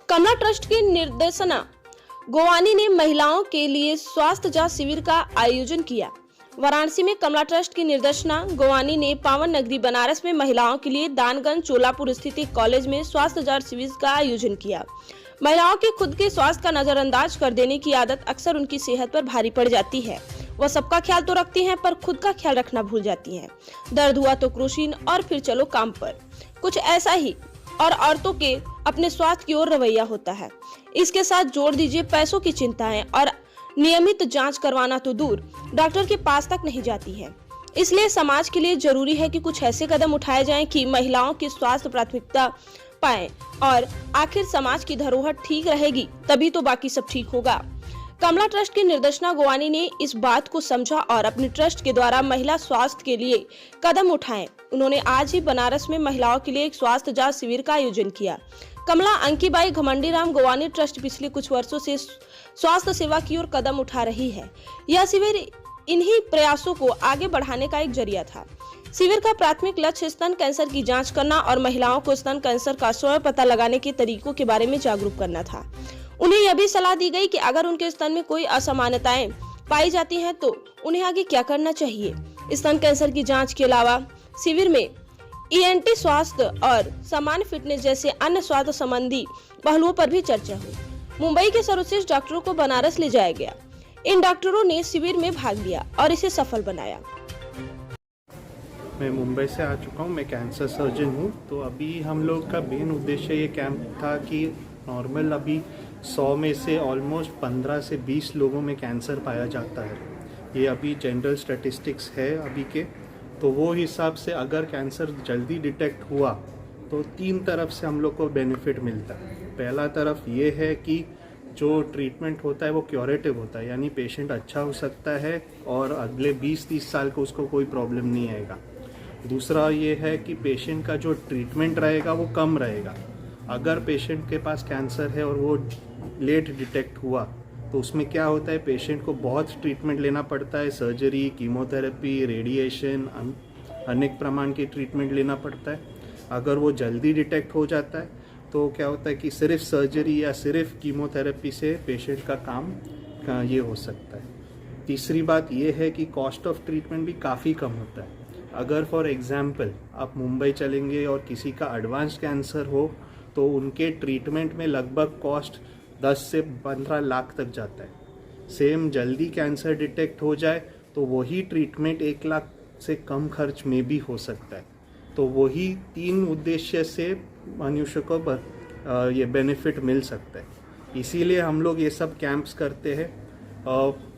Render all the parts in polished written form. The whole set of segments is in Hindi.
कमला ट्रस्ट की निर्देशना गोवानी ने महिलाओं के लिए स्वास्थ्य जांच शिविर का आयोजन किया। वाराणसी में कमला ट्रस्ट की निर्देशना गोवानी ने पावन नगरी बनारस में महिलाओं के लिए दानगंज चोलापुर स्थित एक कॉलेज में स्वास्थ्य जांच शिविर का आयोजन किया। महिलाओं के खुद के स्वास्थ्य का नजरअंदाज कर देने की आदत अक्सर उनकी सेहत पर भारी पड़ जाती है। वह सबका ख्याल तो रखती हैं, पर खुद का ख्याल रखना भूल जाती हैं। दर्द हुआ तो क्रोसिन और फिर चलो काम पर। कुछ ऐसा ही और औरतों के अपने स्वास्थ्य की ओर रवैया होता है। इसके साथ जोड़ दीजिए पैसों की चिंताएं और नियमित जांच करवाना तो दूर, डॉक्टर के पास तक नहीं जाती है। इसलिए समाज के लिए जरूरी है कि कुछ ऐसे कदम उठाए जाएं कि महिलाओं की स्वास्थ्य प्राथमिकता पाएं और आखिर समाज की धरोहर ठीक रहेगी तभी तो बाकी सब ठीक होगा। कमला ट्रस्ट की निर्देशना गोवानी ने इस बात को समझा और अपने ट्रस्ट के द्वारा महिला स्वास्थ्य के लिए कदम उठाए। उन्होंने आज ही बनारस में महिलाओं के लिए एक स्वास्थ्य जांच शिविर का आयोजन किया। कमला अंकीबाई घमंडीराम गोवानी ट्रस्ट पिछले कुछ वर्षों से स्वास्थ्य सेवा की ओर कदम उठा रही है। यह शिविर इन्हीं प्रयासों को आगे बढ़ाने का एक जरिया था। शिविर का प्राथमिक लक्ष्य स्तन कैंसर की जांच करना और महिलाओं को स्तन कैंसर का स्वयं पता लगाने के तरीकों के बारे में जागरूक करना था। उन्हें यह भी सलाह दी गई कि अगर उनके स्तन में कोई असामान्यताएं पाई जाती हैं तो उन्हें आगे क्या करना चाहिए। स्तन कैंसर की जांच के अलावा शिविर में ईएनटी स्वास्थ्य और सामान्य फिटनेस जैसे अन्य स्वास्थ्य संबंधी पहलुओं पर भी चर्चा हुई। मुंबई के सर्वश्रेष्ठ डॉक्टरों को बनारस ले जाया गया। इन डॉक्टरों ने शिविर में भाग लिया और इसे सफल बनाया। मैं मुंबई से आ चुका हूँ। मैं कैंसर सर्जन हूँ। तो अभी हम लोग का मेन उद्देश्य ये कैंप था कि नॉर्मल अभी 100 में से ऑलमोस्ट 15 से 20 लोगों में कैंसर पाया जाता है। ये अभी जनरल स्टैटिस्टिक्स है अभी के। तो वो हिसाब से अगर कैंसर जल्दी डिटेक्ट हुआ तो 3 तरफ से हम लोग को बेनिफिट मिलता है। पहला तरफ ये है कि जो ट्रीटमेंट होता है वो क्यूरेटिव होता है, यानी पेशेंट अच्छा हो सकता है और अगले 20-30 साल को उसको कोई प्रॉब्लम नहीं आएगा। दूसरा ये है कि पेशेंट का जो ट्रीटमेंट रहेगा वो कम रहेगा। अगर पेशेंट के पास कैंसर है और वो लेट डिटेक्ट हुआ तो उसमें क्या होता है, पेशेंट को बहुत ट्रीटमेंट लेना पड़ता है। सर्जरी, कीमोथेरेपी, रेडिएशन, अनेक प्रमाण की ट्रीटमेंट लेना पड़ता है। अगर वो जल्दी डिटेक्ट हो जाता है तो क्या होता है कि सिर्फ सर्जरी या सिर्फ कीमोथेरेपी से पेशेंट का काम ये हो सकता है। तीसरी बात ये है कि कॉस्ट ऑफ ट्रीटमेंट भी काफ़ी कम होता है। अगर फॉर एग्जांपल आप मुंबई चलेंगे और किसी का एडवांस कैंसर हो तो उनके ट्रीटमेंट में लगभग कॉस्ट 10 से 15 लाख तक जाता है। सेम जल्दी कैंसर डिटेक्ट हो जाए तो वही ट्रीटमेंट 1 लाख से कम खर्च में भी हो सकता है। तो वही 3 उद्देश्य से मनुष्य को ये बेनिफिट मिल सकता है। इसीलिए हम लोग ये सब कैंप्स करते हैं।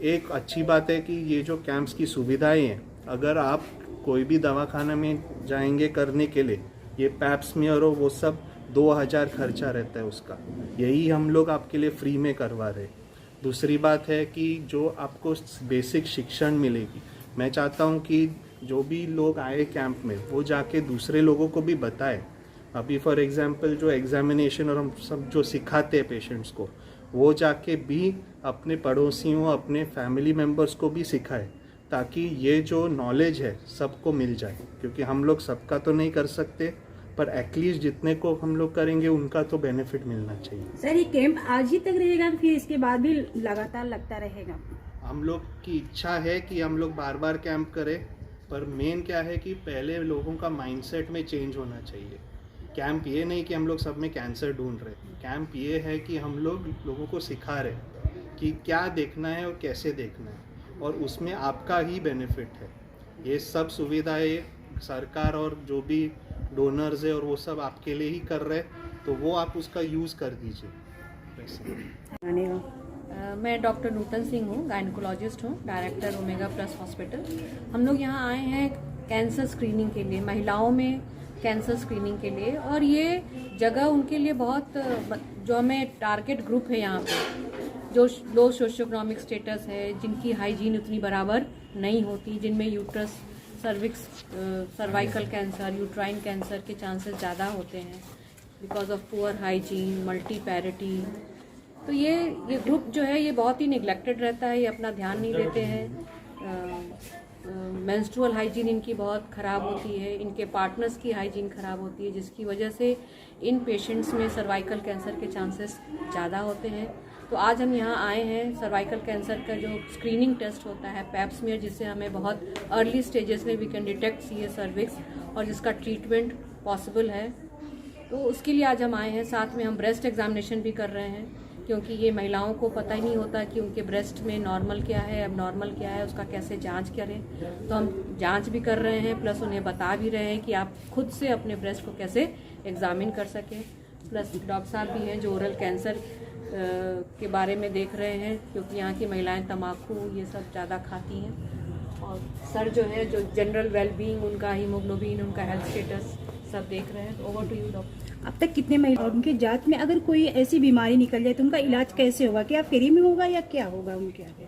एक अच्छी बात है कि ये जो कैंप्स की सुविधाएं हैं, अगर आप कोई भी दवाखाना में जाएंगे करने के लिए, ये पैप स्मीयर हो वो सब 2000 खर्चा रहता है उसका। यही हम लोग आपके लिए फ्री में करवा रहे हैं। दूसरी बात है कि जो आपको बेसिक शिक्षण मिलेगी, मैं चाहता हूँ कि जो भी लोग आए कैंप में वो जाके दूसरे लोगों को भी बताए। अभी फॉर एग्जांपल जो एग्जामिनेशन और हम सब जो सिखाते हैं पेशेंट्स को, वो जाके भी अपने पड़ोसियों, अपने फैमिली मेम्बर्स को भी सिखाए, ताकि ये जो नॉलेज है सबको मिल जाए। क्योंकि हम लोग सबका तो नहीं कर सकते, पर एटलीस्ट जितने को हम लोग करेंगे उनका तो बेनिफिट मिलना चाहिए। सर, ये कैंप आज ही तक रहेगा फिर इसके बाद भी लगातार लगता रहेगा? हम लोग की इच्छा है कि हम लोग बार बार कैंप करें, पर मेन क्या है कि पहले लोगों का माइंडसेट में चेंज होना चाहिए। कैंप ये नहीं कि हम लोग सब में कैंसर ढूंढ रहे, कैंप ये है कि हम लोग लोगों को सिखा रहे कि क्या देखना है और कैसे देखना है, और उसमें आपका ही बेनिफिट है। ये सब सुविधाएं सरकार और जो भी डोनर्स है और वो सब आपके लिए ही कर रहे, तो वो आप उसका यूज़ कर दीजिए। मैं डॉक्टर नूतन सिंह हूँ, गायनकोलॉजिस्ट हूँ, डायरेक्टर ओमेगा प्लस हॉस्पिटल। हम लोग यहाँ आए हैं कैंसर स्क्रीनिंग के लिए, महिलाओं में कैंसर स्क्रीनिंग के लिए। और ये जगह उनके लिए बहुत, जो हमें टारगेट ग्रुप है यहाँ पे, जो लो सोशियो इकोनॉमिक स्टेटस है, जिनकी हाइजीन उतनी बराबर नहीं होती, जिनमें uterus, cervix, cervical cancer, uterine cancer के चांसेस ज़्यादा होते हैं बिकॉज ऑफ पुअर हाइजीन, मल्टीपैरिटी। तो ये ग्रुप जो है ये बहुत ही निगलेक्टेड रहता है, ये अपना ध्यान नहीं देते हैं। मेंस्ट्रुअल हाइजीन इनकी बहुत ख़राब होती है, इनके पार्टनर्स की हाइजीन ख़राब होती है, जिसकी वजह से इन पेशेंट्स में सर्वाइकल कैंसर के चांसेस ज़्यादा होते हैं। तो आज हम यहाँ आए हैं, सर्वाइकल कैंसर का जो स्क्रीनिंग टेस्ट होता है पैप स्मीयर, जिससे हमें बहुत अर्ली स्टेजेस में we can detect C cervix और जिसका ट्रीटमेंट पॉसिबल है। तो उसके लिए आज हम आए हैं। साथ में हम ब्रेस्ट एग्जामिनेशन भी कर रहे हैं, क्योंकि ये महिलाओं को पता ही नहीं होता कि उनके ब्रेस्ट में नॉर्मल क्या है, अब नॉर्मल क्या है, उसका कैसे जांच करें। तो हम जांच भी कर रहे हैं, प्लस उन्हें बता भी रहे हैं कि आप खुद से अपने ब्रेस्ट को कैसे एग्जामिन कर सकें। प्लस डॉक्टर साहब भी हैं जो ओरल कैंसर के बारे में देख रहे हैं, क्योंकि यहाँ की महिलाएं तम्बाकू ये सब ज़्यादा खाती हैं। और सर जो है जो जनरल वेलबींग, उनका हीमोग्लोबिन, उनका हेल्थ स्टेटस सब देख रहे हैं। तो ओवर टू यू डॉक्टर। अब तक कितने महिला और उनके जांच में अगर कोई ऐसी बीमारी निकल जाए तो उनका इलाज कैसे होगा? क्या फ्री में होगा या क्या होगा उनके आगे?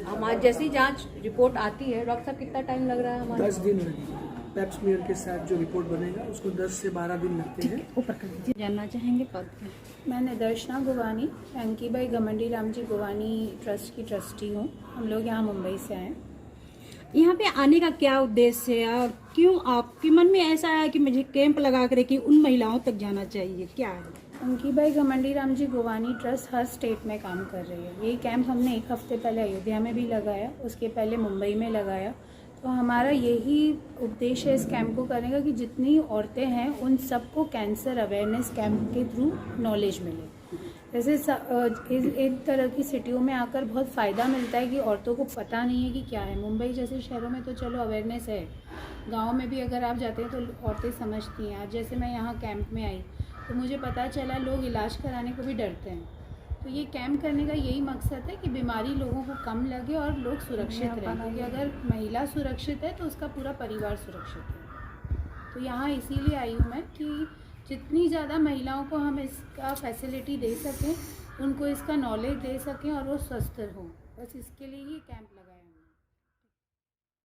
हमारी जैसी जांच रिपोर्ट आती है, डॉक्टर साहब कितना टाइम लग रहा है हमारा? 10 दिन लगेगा। पैप स्मीयर के साथ जो रिपोर्ट बनेगा उसको 10 से 12 दिन लगते हैं। ऊपर कर दीजिए। जानना चाहेंगे पद में? मैं निदर्शना गोवानी, अंकीबाई घमंडी राम जी गोवानी ट्रस्ट की ट्रस्टी हूँ। हम लोग यहाँ मुंबई से आए। यहाँ पे आने का क्या उद्देश्य है और क्यों आपके मन में ऐसा आया कि मुझे कैंप लगा कर कि उन महिलाओं तक जाना चाहिए, क्या है? अंकीबाई घमंडी Ram ji गोवानी trust her state में काम कर रही है। यही कैंप हमने एक हफ्ते पहले अयोध्या में भी लगाया, उसके पहले मुंबई में लगाया। तो हमारा यही उद्देश्य है इस कैंप को करने का कि जितनी औरतें हैं उन सबको कैंसर अवेयरनेस कैंप के थ्रू नॉलेज मिले। जैसे एक तरह की सिटियों में आकर बहुत फ़ायदा मिलता है कि औरतों को पता नहीं है कि क्या है। मुंबई जैसे शहरों में तो चलो अवेयरनेस है, गांव में भी अगर आप जाते हैं तो औरतें समझती हैं। आज जैसे मैं यहाँ कैंप में आई तो मुझे पता चला लोग इलाज कराने को भी डरते हैं। तो ये कैंप करने का यही मकसद है कि बीमारी लोगों को कम लगे और लोग सुरक्षित रहें, क्योंकि अगर महिला सुरक्षित है तो उसका पूरा परिवार सुरक्षित है। तो यहाँ इसीलिए आई हूँ मैं कि जितनी ज़्यादा महिलाओं को हम इसका फैसिलिटी दे सकें, उनको इसका नॉलेज दे सकें और वो स्वस्थ हों, बस इसके लिए ही कैंप लगाया।